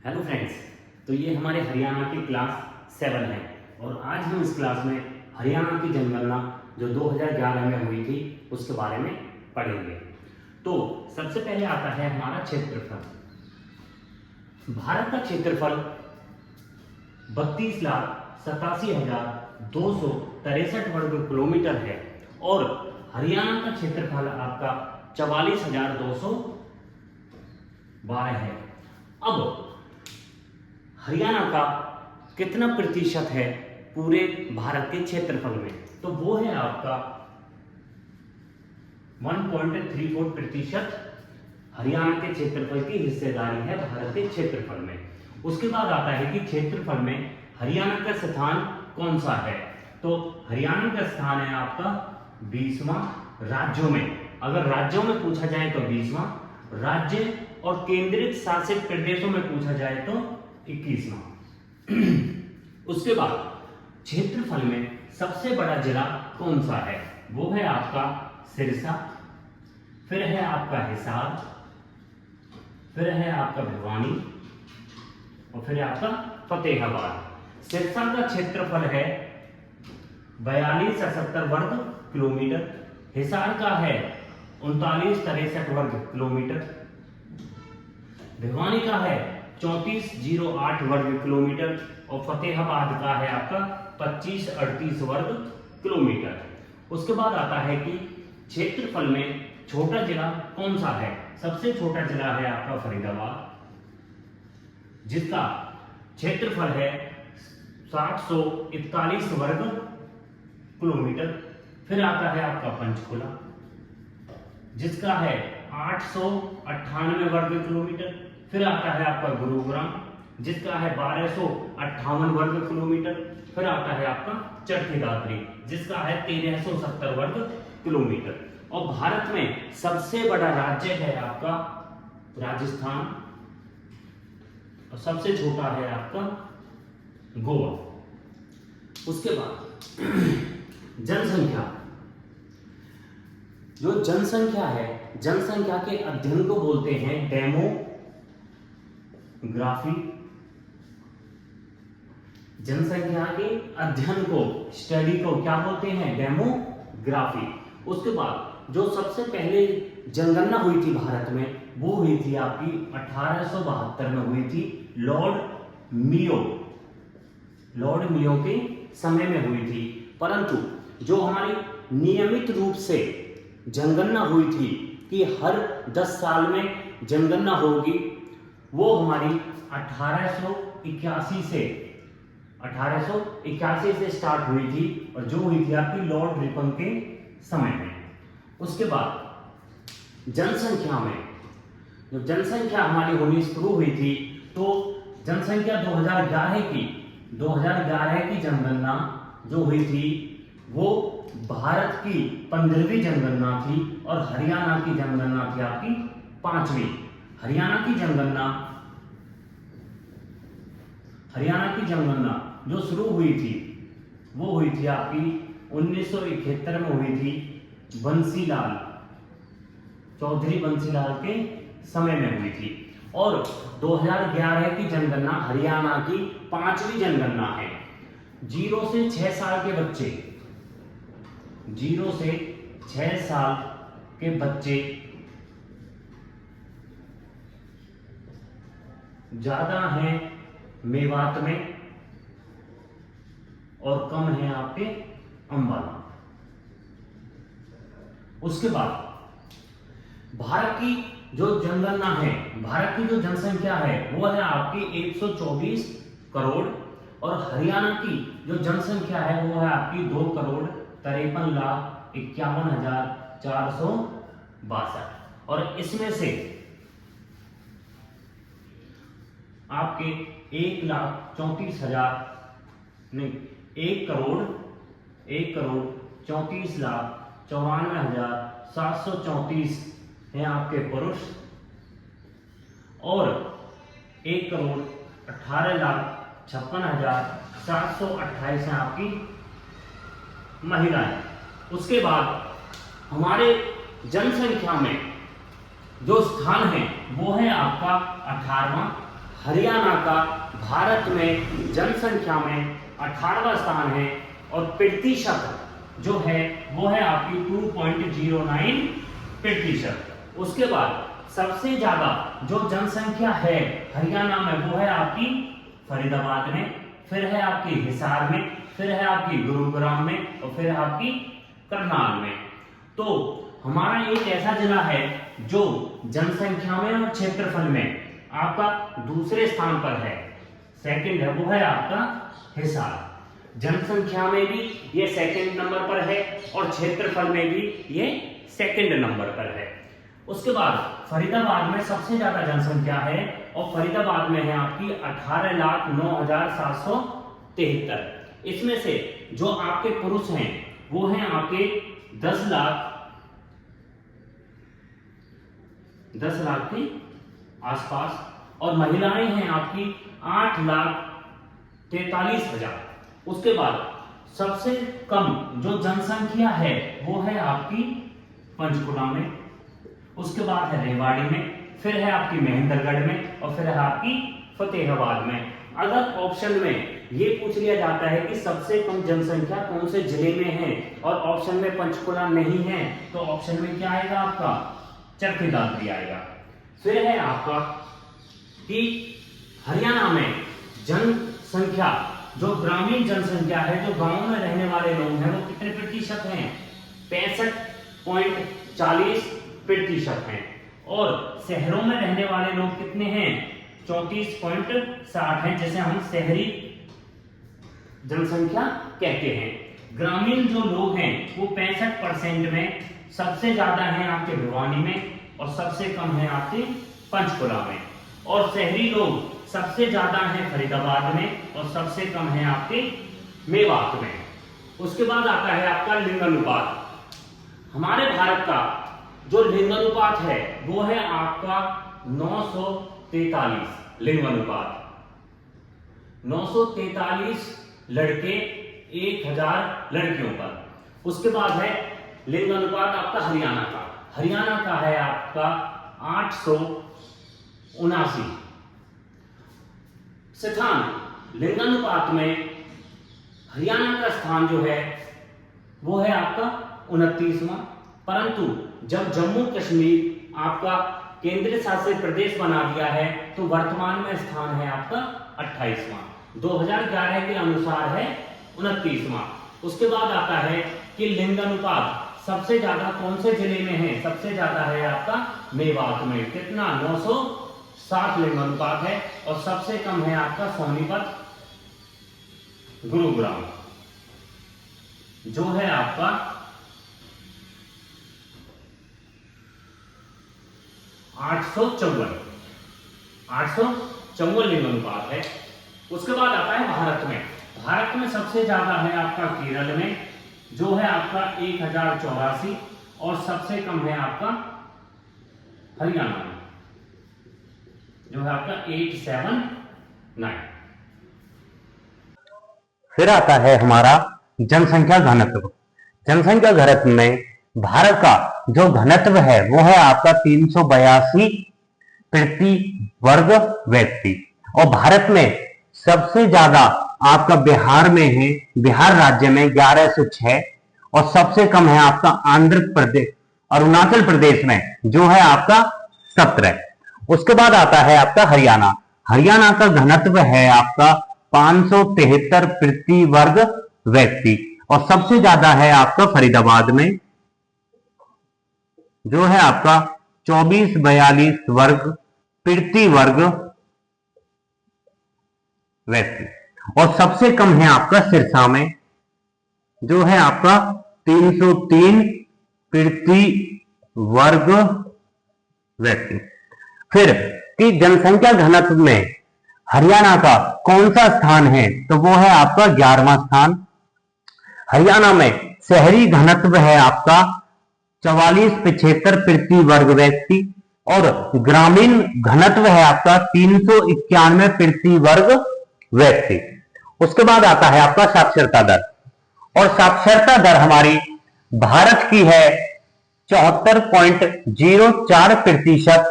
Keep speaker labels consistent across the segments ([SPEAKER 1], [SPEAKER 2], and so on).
[SPEAKER 1] Hello friends, तो ये हमारे हरियाणा की क्लास 7 है और आज हम इस क्लास में हरियाणा की जनगणना जो 2011 में हुई थी उसके बारे में पढ़ेंगे। तो सबसे पहले आता है हमारा क्षेत्रफल। भारत का क्षेत्रफल 32,87,263 वर्ग किलोमीटर है और हरियाणा का क्षेत्रफल आपका 44,212 है। अब हरियाणा का कितना प्रतिशत है पूरे भारत के क्षेत्रफल में, तो वो है आपका 1.34% हरियाणा के क्षेत्रफल की हिस्सेदारी है भारत के क्षेत्रफल में। उसके बाद आता है कि क्षेत्रफल में हरियाणा का स्थान कौन सा है, तो हरियाणा का स्थान है आपका 20वां राज्यों में। अगर राज्यों में पूछा जाए तो 20वां, राज्य और केंद्रित शासित प्रदेशों में पूछा जाए तो 21वां। उसके बाद क्षेत्रफल में सबसे बड़ा जिला कौन सा है, वो है आपका सिरसा, फिर है आपका हिसार, फिर है आपका भिवानी और फिर है आपका फतेहाबाद। सिरसा का क्षेत्रफल है 4273 वर्ग किलोमीटर, हिसार का है 3963 वर्ग किलोमीटर, भिवानी का है 3408 वर्ग किलोमीटर और फतेहाबाद का है आपका 2538 वर्ग किलोमीटर। उसके बाद आता है कि क्षेत्रफल में छोटा जिला कौन सा है। सबसे छोटा जिला है आपका फरीदाबाद, जिसका क्षेत्रफल है 741 वर्ग किलोमीटर। फिर आता है आपका पंचकुला, जिसका है 898 वर्ग किलोमीटर। फिर आता है आपका गुरुग्राम, जिसका है 1258 वर्ग किलोमीटर। फिर आता है आपका चरखी-दादरी, जिसका है 1370 वर्ग किलोमीटर। और भारत में सबसे बड़ा राज्य है आपका राजस्थान और सबसे छोटा है आपका गोवा। उसके बाद जनसंख्या, जो जनसंख्या है, जनसंख्या के अध्ययन को बोलते हैं डेमोग्राफी। जनसंख्या के अध्ययन को, स्टडी को क्या बोलते हैं, डेमोग्राफी। उसके बाद जो सबसे पहले जनगणना हुई थी भारत में, वो हुई थी आपकी 1872 में हुई थी, लॉर्ड मियो के समय में हुई थी। परंतु जो हमारी नियमित रूप से जनगणना हुई थी कि हर 10 साल में जनगणना होगी, वो हमारी 1881 से स्टार्ट हुई थी और जो हुई थी आपकी लॉर्ड रिपन के समय में। उसके बाद जनसंख्या में, जब जनसंख्या हमारी होनी शुरू हुई थी तो जनसंख्या 2011 की जनगणना जो हुई थी वो भारत की 15वीं जनगणना थी और हरियाणा की जनगणना थी आपकी 5वीं। हरियाणा की जनगणना जो शुरू हुई थी वो हुई थी आपकी 1971 में हुई थी, चौधरी बंसीलाल के समय में हुई थी। और 2011 की जनगणना हरियाणा की 5वीं जनगणना है। 0 से 6 साल के बच्चे ज्यादा हैं मेवात में और कम है आपके अंबाला। उसके बाद भारत की जो जनगणना है, भारत की जो जनसंख्या है वो है आपकी 124 करोड़ और हरियाणा की जो जनसंख्या है वो है आपकी 2,53,51,462 और इसमें से आपके 1,34,94,734 हैं आपके पुरुष और 1,18,56,728 हैं आपकी महिलाएं। उसके बाद हमारे जनसंख्या में जो स्थान है वो है आपका 18वां हरियाणा का भारत में जनसंख्या में 18वां स्थान है और प्रतिशत जो है वो है आपकी 2.09 प्रतिशत। उसके बाद सबसे ज्यादा जो जनसंख्या है हरियाणा में वो है आपकी फरीदाबाद में, फिर है आपकी हिसार में, फिर है आपकी गुरुग्राम में और फिर है आपकी करनाल में। तो हमारा एक ऐसा जिला है जो जनसंख्या में और क्षेत्रफल में आपका दूसरे स्थान पर है, सेकंड है, वो है आपका हिसार। जनसंख्या में भी ये सेकंड नंबर पर है और क्षेत्रफल में भी ये सेकंड नंबर पर है। उसके बाद फरीदाबाद में सबसे ज्यादा जनसंख्या है और फरीदाबाद में है आपकी 18,09,773। इसमें से जो आपके पुरुष हैं वो हैं आपके 10 लाख के आसपास और महिलाएं हैं आपकी 8,43,000। उसके बाद सबसे कम जो जनसंख्या है वो है आपकी पंचकुला में, उसके बाद है रेवाड़ी में, फिर है आपकी महेंद्रगढ़ में और फिर है आपकी फतेहाबाद में। अगर ऑप्शन में ये पूछ लिया जाता है कि सबसे कम जनसंख्या कौन से जिले में है और ऑप्शन में पंचकुला नहीं है तो ऑप्शन में क्या आएगा आपका चरखी दादरी आएगा। फिर है आपका कि हरियाणा में जनसंख्या जो ग्रामीण जनसंख्या है, जो गांवों में रहने वाले लोग हैं वो कितने प्रतिशत हैं? 65.40% हैं। और शहरों में रहने वाले लोग कितने हैं? 34.60 हैं, जिसे हम शहरी जनसंख्या कहते हैं। ग्रामीण जो लोग हैं वो 65% में, सबसे ज्यादा है आपके भिवानी में और सबसे कम है आपके पंचकुला में। और शहरी लोग सबसे ज्यादा है फरीदाबाद में और सबसे कम है आपके मेवात में। उसके बाद आता है आपका लिंगानुपात। हमारे भारत का जो लिंगानुपात है वो है आपका 943 लिंगानुपात। 943 लड़के 1000 लड़कियों पर। उसके बाद है लिंगानुपात आपका हरियाणा का। हरियाणा का है आपका 879 स्थान। लिंगानुपात में हरियाणा का स्थान जो है वो है आपका 29वां। परंतु जब जम्मू कश्मीर आपका केंद्रीय शासित प्रदेश बना दिया है तो वर्तमान में स्थान है आपका 28वां। 2011 के अनुसार है 29वां। उसके बाद आता है कि लिंगानुपात सबसे ज्यादा कौन से जिले में है? सबसे ज्यादा है आपका मेवात में। कितना? 960 लिंगानुपात है और सबसे कम है आपका सोनीपत गुरुग्राम जो है आपका 854 लिंगानुपात है। उसके बाद आता है भारत में। भारत में सबसे ज्यादा है आपका केरल में जो है आपका 1084 और सबसे कम है आपका हरियाणा में जो है आपका 879।
[SPEAKER 2] फिर आता है हमारा जनसंख्या घनत्व। जनसंख्या घनत्व में भारत का जो घनत्व है वो है आपका 382 प्रति वर्ग व्यक्ति। और भारत में सबसे ज्यादा आपका बिहार में है, बिहार राज्य में 1106 और सबसे कम है आपका आंध्र प्रदेश, अरुणाचल प्रदेश में जो है आपका 17। उसके बाद आता है आपका हरियाणा। हरियाणा का घनत्व है आपका 573 प्रति वर्ग व्यक्ति और सबसे ज्यादा है आपका फरीदाबाद में जो है आपका 2442 वर्ग प्रति वर्ग व्यक्ति और सबसे कम है आपका सिरसा में जो है आपका 303 प्रति वर्ग व्यक्ति। फिर कि जनसंख्या घनत्व में हरियाणा का कौन सा स्थान है? तो वो है आपका 11वां स्थान। हरियाणा में शहरी घनत्व है आपका 4475 प्रति वर्ग व्यक्ति और ग्रामीण घनत्व है आपका 391 प्रति वर्ग व्यक्ति। उसके बाद आता है आपका साक्षरता दर और साक्षरता दर हमारी भारत की है 74.04%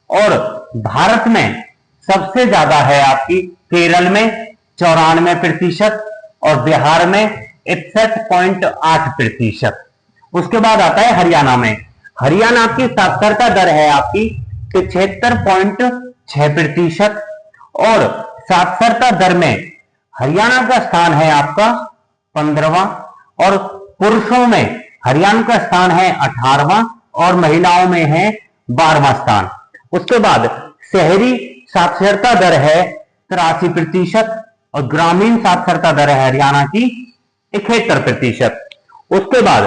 [SPEAKER 2] और भारत में सबसे ज्यादा है आपकी केरल में 94% और बिहार में 61.8%। उसके बाद आता है हरियाणा में। हरियाणा की साक्षरता दर है आपकी 76.6% और साक्षरता दर में हरियाणा का स्थान है आपका 15वां और पुरुषों में हरियाणा का स्थान है 18वां और महिलाओं में है 12वां स्थान। उसके बाद शहरी साक्षरता दर है 83% और ग्रामीण साक्षरता दर है हरियाणा की 71%। उसके बाद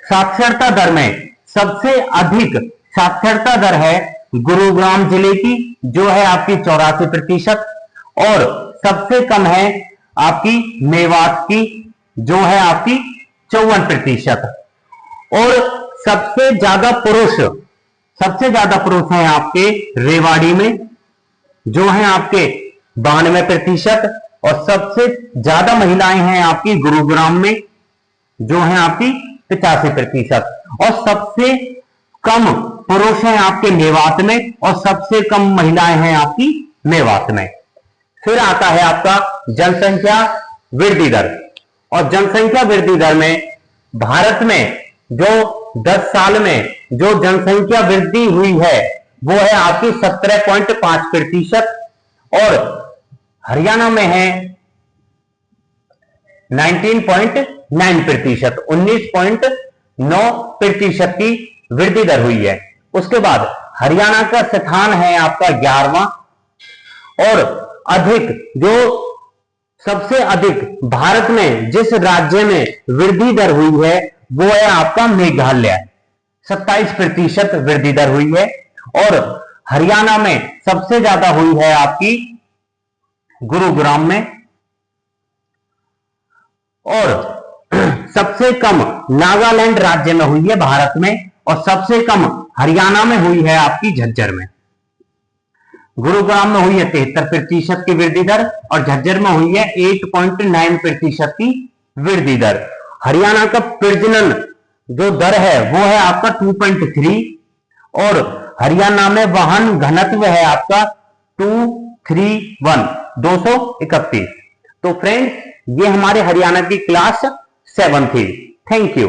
[SPEAKER 2] साक्षरता दर में सबसे अधिक साक्षरता दर है गुरुग्राम जिले की, जो है आपकी 84% और सबसे कम है आपकी मेवात की, जो है आपकी 54%। और सबसे ज्यादा पुरुष हैं आपके रेवाड़ी में, जो है आपके 92% और सबसे ज्यादा महिलाएं हैं आपकी गुरुग्राम में, जो है आपकी 85% और सबसे कम पुरुष हैं आपके मेवात में और सबसे कम महिलाएं हैं आपकी मेवात में। फिर आता है आपका जनसंख्या वृद्धि दर। और जनसंख्या वृद्धि दर में भारत में जो 10 साल में जो जनसंख्या वृद्धि हुई है वो है आपकी 17.5% और हरियाणा में है 19.9%, 19.9% की वृद्धि दर हुई है। उसके बाद हरियाणा का स्थान है आपका 11वां और सबसे अधिक भारत में जिस राज्य में वृद्धि दर हुई है वो है आपका मेघालय, 27% वृद्धि दर हुई है। और हरियाणा में सबसे ज्यादा हुई है आपकी गुरुग्राम में और सबसे कम नागालैंड राज्य में हुई है भारत में और सबसे कम हरियाणा में हुई है आपकी झज्जर में। गुरुग्राम में हुई है 73% की वृद्धि दर और झज्जर में हुई है 8.9% की वृद्धि दर। हरियाणा का प्रजनन जो दर है वो है आपका 2.3 और हरियाणा में वाहन घनत्व है आपका 231। तो फ्रेंड्स ये हमारे हरियाणा की क्लास 7 थी। Thank you.